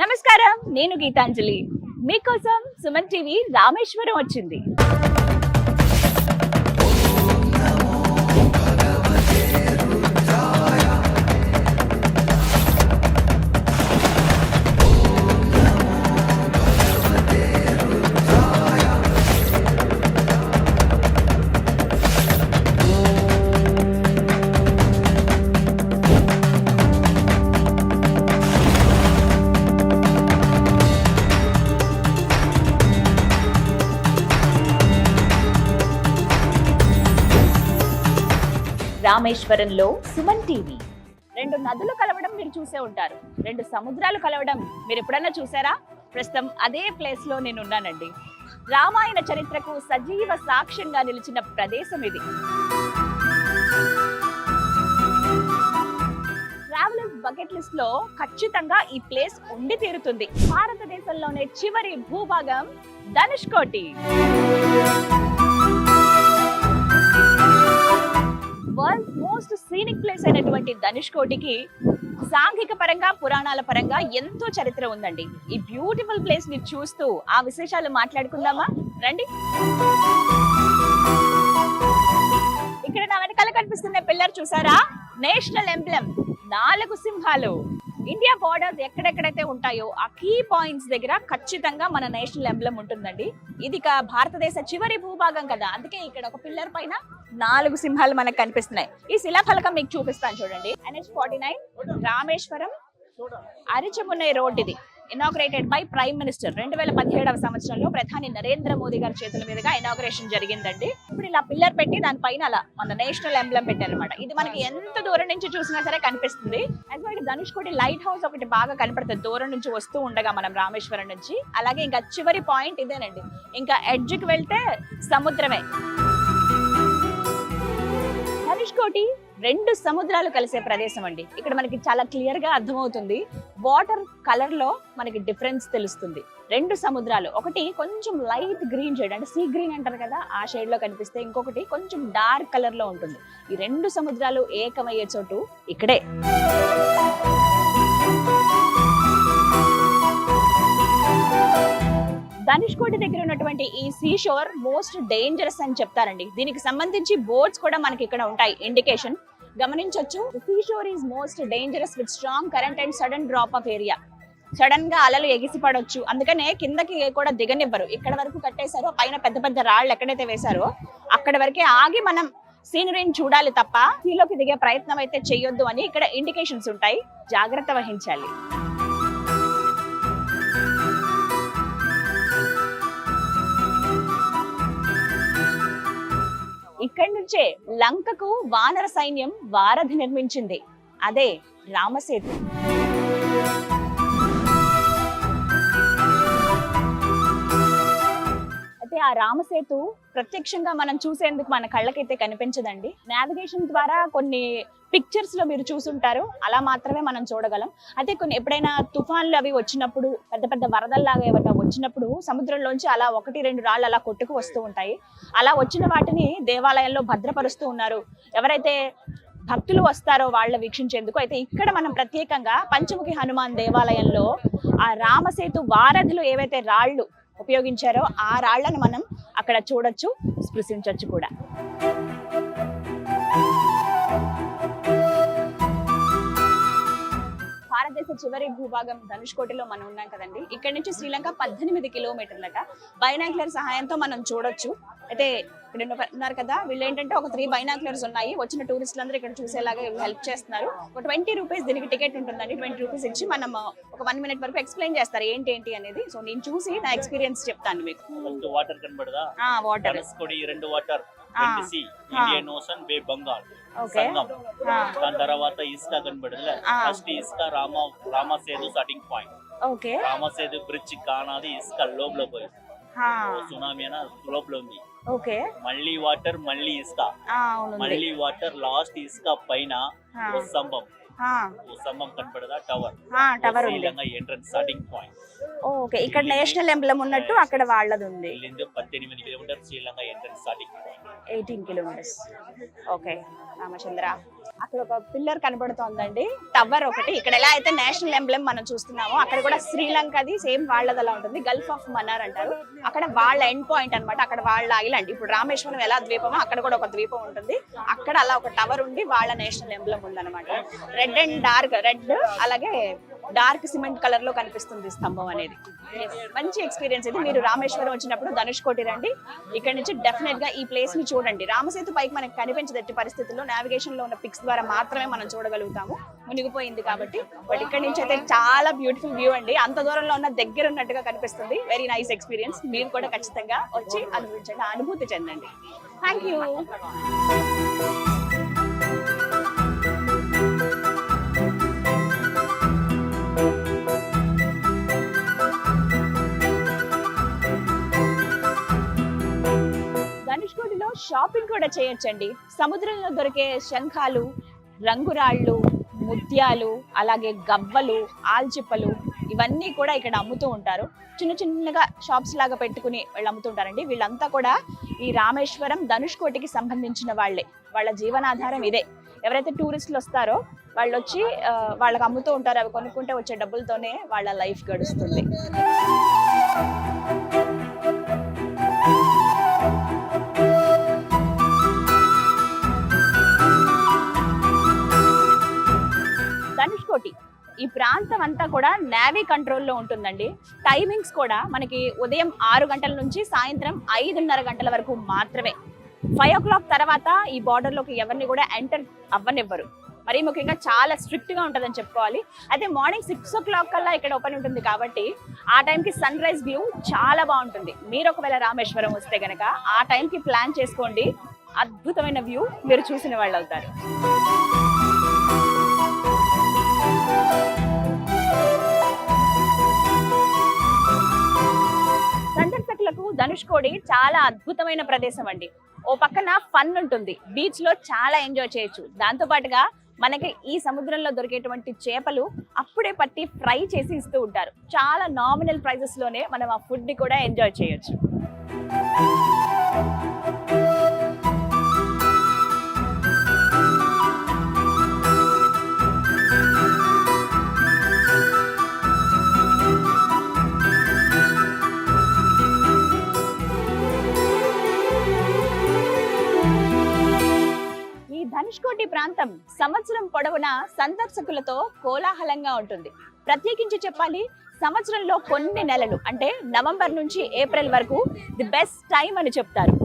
నమస్కారం, నేను గీతాంజలి. మీకోసం సుమన్ టీవీ రామేశ్వరం వచ్చింది. రామేశ్వరంలో సుమన్ టీవీ. రెండు నదులు కలవడం మీరు చూసే ఉంటారు, రెండు సముద్రాలు కలవడం మీరు ఎప్పుడన్నా చూసారా? ప్రస్తుతం అదే ప్లేస్ లో నేను ఉన్నానండి. రామాయణ చరిత్రకు సజీవ సాక్ష్యంగా నిలిచిన ప్రదేశం ఇది. ట్రావెలర్స్ బకెట్ లిస్ట్ లో ఖచ్చితంగా ఈ ప్లేస్ ఉండి తీరుతుంది. భారతదేశంలోనే చివరి భూభాగం Dhanushkodi. World most scenic place అయినటువంటి ధనుష్కోటికి సాంఘిక పరంగా పురాణాల పరంగా ఎంతో చరిత్ర ఉందండి. ఈ బ్యూటిఫుల్ ప్లేస్ ని చూస్తూ ఆ విశేషాలు మాట్లాడుకుందామా? రండి. ఇక్కడ నా వెనకాల కనిపిస్తున్న పిల్లర్ చూసారా? నేషనల్ ఎంబ్లెమ్ 4 సింహాలు. ఇండియా బోర్డర్స్ ఎక్కడెక్కడైతే ఉంటాయో ఆ కీ పాయింట్స్ దగ్గర ఖచ్చితంగా మన నేషనల్ ఎంబ్లెమ్ ఉంటుందండి. ఇది భారతదేశ చివరి భూభాగం కదా, అందుకే ఇక్కడ ఒక పిల్లర్ పైన 4 సింహాలు మనకు కనిపిస్తున్నాయి. ఈ శిలాఫలకం మీకు చూపిస్తాను చూడండి. NH49 Rameswaram Arichamunai road. ఇది ఇనాగ్రేటెడ్ బై ప్రైమ్ మినిస్టర్ 2017వ సంవత్సరంలో ప్రధాని నరేంద్ర మోదీ గారి చేతుల మీదుగా ఇనాగ్రేషన్ జరిగిందండి. ఇప్పుడు ఇలా పిల్లర్ పెట్టి దానిపైన అలా మన నేషనల్ ఎంబ్లెమ్ పెట్టారనమాట. ఇది మనకి ఎంత దూరం నుంచి చూసినా సరే కనిపిస్తుంది. యాక్చువల్గా ధనుష్కోటి లైట్ హౌస్ ఒకటి బాగా కనపడుతుంది దూరం నుంచి వస్తూ ఉండగా మనం రామేశ్వరం నుంచి. అలాగే ఇంకా చివరి పాయింట్ ఇదేనండి. ఇంకా ఎడ్జ్కి వెళ్తే సముద్రమే. ధనుష్కోటి 2 సముద్రాలు కలిసే ప్రదేశం అండి. ఇక్కడ మనకి చాలా క్లియర్ గా అర్థమవుతుంది. వాటర్ కలర్ లో మనకి డిఫరెన్స్ తెలుస్తుంది. 2 సముద్రాలు, ఒకటి కొంచెం లైట్ గ్రీన్ షేడ్ అంటే సీ గ్రీన్ అంటారు కదా, ఆ షేడ్ లో కనిపిస్తే ఇంకొకటి కొంచెం డార్క్ కలర్ లో ఉంటుంది. ఈ 2 సముద్రాలు ఏకమయ్యే చోటు ఇక్కడే. ధనుష్కోటి దగ్గర ఉన్నటువంటి ఈ సీ షోర్ మోస్ట్ డేంజరస్ అని చెప్తారండి. దీనికి సంబంధించి బోర్డ్స్ కూడా మనకి ఇక్కడ ఉంటాయి, ఇండికేషన్ గమనించవచ్చు. Sea shore is most dangerous with strong current and sudden drop of area. Sudden గా అలలు ఎగిసి పడవచ్చు, అందుకనే కిందకి కూడా దిగనివ్వరు. ఇక్కడ వరకు కట్టేశారో, పైన పెద్ద పెద్ద రాళ్ళు ఎక్కడైతే వేశారో అక్కడ వరకే ఆగి మనం సీనరీని చూడాలి తప్ప సీలోకి దిగే ప్రయత్నం అయితే చేయొద్దు అని ఇక్కడ ఇండికేషన్స్ ఉంటాయి. జాగ్రత్త వహించాలి. ఇక్కడి నుంచే లంకకు వానర సైన్యం వారధి నిర్మించింది. అదే రామసేతు. అయితే ఆ రామసేతు ప్రత్యక్షంగా మనం చూసేందుకు మన కళ్ళకైతే కనిపించదండి. నావిగేషన్ ద్వారా కొన్ని పిక్చర్స్ లో మీరు చూసుంటారు, అలా మాత్రమే మనం చూడగలం. అయితే ఎప్పుడైనా తుఫాన్లు అవి వచ్చినప్పుడు, పెద్ద పెద్ద వరదల్లాగా ఏమైనా వచ్చినప్పుడు సముద్రంలోంచి అలా 1-2 రాళ్ళు అలా కొట్టుకు వస్తూ ఉంటాయి. అలా వచ్చిన వాటిని దేవాలయంలో భద్రపరుస్తూ ఉన్నారు. ఎవరైతే భక్తులు వస్తారో వాళ్ళ వీక్షించేందుకు. అయితే ఇక్కడ మనం ప్రత్యేకంగా పంచముఖి హనుమాన్ దేవాలయంలో ఆ రామసేతు వారధులు ఏవైతే రాళ్ళు ఉపయోగించారో ఆ రాళ్లను మనం అక్కడ చూడొచ్చు, స్పృశించవచ్చు కూడా. భారతదేశ చివరి భూభాగం ధనుష్కోటిలో మనం ఉన్నాం కదండి. ఇక్కడ నుంచి శ్రీలంక 18 కిలోమీటర్లట. బైనాక్యులర్ సహాయంతో మనం చూడొచ్చు. అయితే ఇక్కడ ఉన్నారు కదా, వీళ్ళు ఏంటంటే ఒక 3 బైనాక్యులర్స్ ఉన్నాయి. వచ్చిన టూరిస్టులందరూ ఇక్కడ చూసేలాగా హెల్ప్ చేస్తున్నారు. ఒక 20 రూపీస్ దీనికి టికెట్ ఉంటుందండి. 20 రూపీస్ ఇచ్చి మనం ఒక 1 మినిట్ వరకు ఎక్స్ప్లెయిన్ చేస్తారు ఏంటి అనేది. సో నేను చూసి నా ఎక్స్పీరియన్స్ చెప్తాను మీకు. వాటర్ కనబడదా? Water Dhanushkodi 2 water, Indian ocean, bay Bengal సంగం. దాని తర్వాత ఇసుక కనబడదు. ఫస్ట్ ఇసుక Ramasetu starting point. Ramasetu bridge కానాది ఇసుక లోపల పోయి సునామీ లోపల ఉంది. మళ్ళీ వాటర్, మళ్ళీ ఇసుక, మళ్ళీ వాటర్, లాస్ట్ ఇసుక పైన స్తంభం. స్తంభం కనబడదా? Tower. Sri Lanka entrance starting point. Okay, ఇక్కడ నేషనల్ ఎంబ్లెమ్ ఉన్నట్టు అక్కడ వాళ్ళది ఉంది. 18 kilometre Sri Lanka entrance starting point. 18 kilometres. Okay Ramachandra. అక్కడ ఒక పిల్లర్ కనబడుతోందండి, టవర్ ఒకటి. ఇక్కడ ఎలా అయితే నేషనల్ ఎంబ్లెం మనం చూస్తున్నామో అక్కడ కూడా శ్రీలంకది సేమ్ వాళ్ళది అలా ఉంటుంది. గల్ఫ్ ఆఫ్ మన్నార్ అంటారు. అక్కడ వాళ్ళ ఎండ్ పాయింట్ అన్నమాట, అక్కడ వాళ్ళ ఐలాండ్. ఇప్పుడు రామేశ్వరం ఎలా ద్వీపమో అక్కడ కూడా ఒక ద్వీపం ఉంటుంది. అక్కడ అలా ఒక టవర్ ఉండి వాళ్ళ నేషనల్ ఎంబ్లెం ఉందన్నమాట. రెడ్ అండ్ డార్క్, రెడ్ అలాగే డార్క్ సిమెంట్ కలర్ లో కనిపిస్తుంది స్తంభం అనేది. మంచి ఎక్స్పీరియన్స్ ఇది. మీరు రామేశ్వరం వచ్చినప్పుడు ధనుష్కోటి రండి. ఇక్కడ నుంచి డెఫినెట్ గా ఈ ప్లేస్ ని చూడండి. రామసేతు పైకి మనకి కనిపించదట్టి పరిస్థితుల్లో నావిగేషన్ లో ఉన్న పిక్స్ ద్వారా మాత్రమే మనం చూడగలుగుతాము, మునిగిపోయింది కాబట్టి. బట్ ఇక్కడ నుంచి అయితే చాలా బ్యూటిఫుల్ వ్యూ అండి. అంత దూరంలో ఉన్న దగ్గర ఉన్నట్టుగా కనిపిస్తుంది. Very nice experience. మీరు కూడా ఖచ్చితంగా వచ్చి అనుభవించండి, అనుభూతి చెందండి. Thank you. ధనుష్కోటిలో షాపింగ్ కూడా చేయొచ్చండి. సముద్రంలో దొరికే శంఖాలు, రంగురాళ్ళు, ముత్యాలు, అలాగే గవ్వలు, ఆల్చిప్పలు ఇవన్నీ కూడా ఇక్కడ అమ్ముతూ ఉంటారు. చిన్న చిన్నగా షాప్స్ లాగా పెట్టుకుని వాళ్ళు అమ్ముతుంటారండి. వీళ్ళంతా కూడా ఈ రామేశ్వరం ధనుష్కోటికి సంబంధించిన వాళ్ళే. వాళ్ళ జీవనాధారం ఇదే. ఎవరైతే టూరిస్టులు వస్తారో వాళ్ళు వచ్చి వాళ్ళకి అమ్ముతూ ఉంటారు. అవి కొనుక్కుంటే వచ్చే డబ్బులతోనే వాళ్ళ లైఫ్ గడుస్తుంది. ధనుష్కోటి ఈ ప్రాంతం అంతా కూడా నేవీ కంట్రోల్లో ఉంటుందండి. టైమింగ్స్ కూడా మనకి ఉదయం 6 గంటల నుంచి సాయంత్రం 5:30 గంటల వరకు మాత్రమే. 5 o'clock తర్వాత ఈ బార్డర్లోకి ఎవరిని కూడా ఎంటర్ అవ్వనివ్వరు. మరీ ముఖ్యంగా చాలా స్ట్రిక్ట్ గా ఉంటుందని చెప్పుకోవాలి. అయితే మార్నింగ్ 6 o'clock కల్లా ఇక్కడ ఓపెన్ ఉంటుంది కాబట్టి ఆ టైంకి సన్ రైజ్ వ్యూ చాలా బాగుంటుంది. మీరు ఒకవేళ రామేశ్వరం వస్తే గనక ఆ టైంకి ప్లాన్ చేసుకోండి. అద్భుతమైన వ్యూ మీరు చూసిన వాళ్ళు అవుతారు. సందర్శకులకు ధనుష్కోటి చాలా అద్భుతమైన ప్రదేశం అండి. ఓ పక్కన ఫన్ ఉంటుంది, బీచ్ లో చాలా ఎంజాయ్ చేయొచ్చు. దాంతో పాటుగా మనకి ఈ సముద్రంలో దొరికేటువంటి చేపలు అప్పుడే పట్టి ఫ్రై చేసి ఇస్తూ ఉంటారు. చాలా నామినల్ ప్రైజెస్ లోనే మనం ఆ ఫుడ్ ని కూడా ఎంజాయ్ చేయొచ్చు. ధనుష్కోటి ప్రాంతం సంవత్సరం పొడవునా సందర్శకులతో కోలాహలంగా ఉంటుంది. ప్రత్యేకించి చెప్పాలి, సంవత్సరంలో కొన్ని నెలలు అంటే నవంబర్ నుంచి ఏప్రిల్ వరకు ది బెస్ట్ టైం అని చెప్తారు.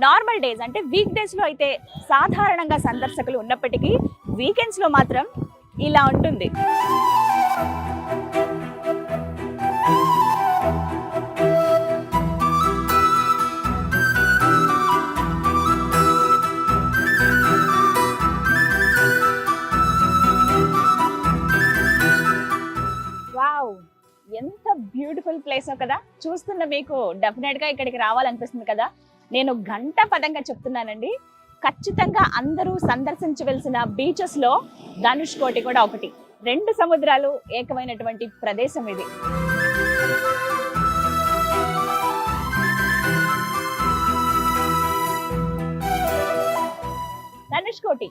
నార్మల్ డేస్ అంటే వీక్ డేస్ లో అయితే సాధారణంగా సందర్శకులు ఉన్నప్పటికీ వీకెండ్స్ లో మాత్రం ఇలా ఉంటుంది. ఎంత బ్యూటిఫుల్ ప్లేస్ కదా. చూస్తున్న మీకు డెఫినెట్ గా ఇక్కడికి రావాలనిపిస్తుంది కదా. నేను గంట పదంగా చెప్తున్నానండి. ఖచ్చితంగా అందరూ సందర్శించవలసిన బీచెస్ లో ధనుష్కోటి కూడా ఒకటి. 2 సముద్రాలు ఏకమైనటువంటి ప్రదేశం ఇది. ధనుష్కోటి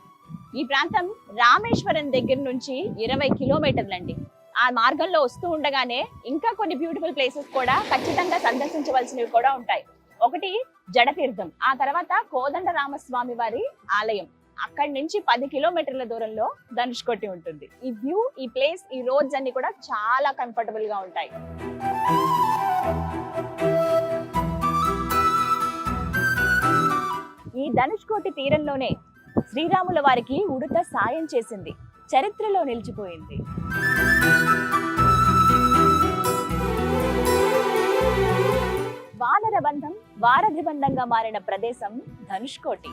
ఈ ప్రాంతం రామేశ్వరం దగ్గర నుంచి 20 కిలోమీటర్లండి. ఆ మార్గంలో వస్తూ ఉండగానే ఇంకా కొన్ని బ్యూటిఫుల్ ప్లేసెస్ కూడా ఖచ్చితంగా సందర్శించవలసినవి కూడా ఉంటాయి. ఒకటి జడతీర్థం, ఆ తర్వాత కోదండ రామస్వామి వారి ఆలయం. అక్కడి నుంచి 10 కిలోమీటర్ల దూరంలో ధనుష్కోటి ఉంటుంది. ఈ వ్యూ, ఈ ప్లేస్, ఈ రోడ్స్ అన్ని కూడా చాలా కంఫర్టబుల్ గా ఉంటాయి. ఈ ధనుష్కోటి తీరంలోనే శ్రీరాముల వారికి ఉడుత సాయం చేసింది, చరిత్రలో నిలిచిపోయింది. వానర బంధం వారధి బంధంగా మారిన ప్రదేశం ధనుష్కోటి.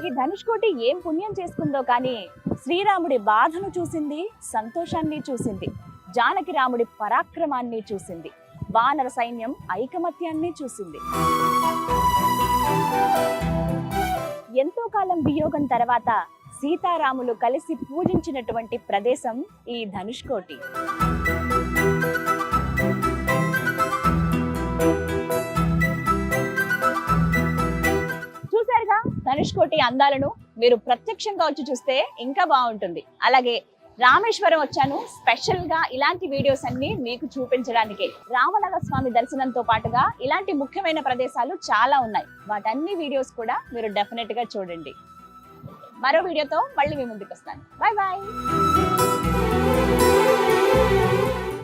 ఈ ధనుష్కోటి ఏం పుణ్యం చేసుకుందో కానీ శ్రీరాముడి బాధను చూసింది, సంతోషాన్ని చూసింది, జానకి రాముడి పరాక్రమాన్ని చూసింది, వానర సైన్యం ఐకమత్యాన్ని చూసింది. ఎంతో కాలం వియోగం తర్వాత సీతారాములు కలిసి పూజించినటువంటి ప్రదేశం ఈ ధనుష్కోటి. ధనుష్కోటి అందాలను మీరు ప్రత్యక్షంగా వచ్చి చూస్తే ఇంకా బాగుంటుంది. అలాగే రామేశ్వరం వచ్చాను స్పెషల్ గా ఇలాంటి వీడియోస్ అన్ని మీకు చూపించడానికే. రామనాథ స్వామి దర్శనంతో పాటుగా ఇలాంటి ముఖ్యమైన ప్రదేశాలు చాలా ఉన్నాయి. వాటన్ని వీడియోస్ కూడా మీరు డెఫినెట్ గా చూడండి. మరో వీడియోతో మళ్ళీ మీ ముందుకు వస్తాను. Bye bye.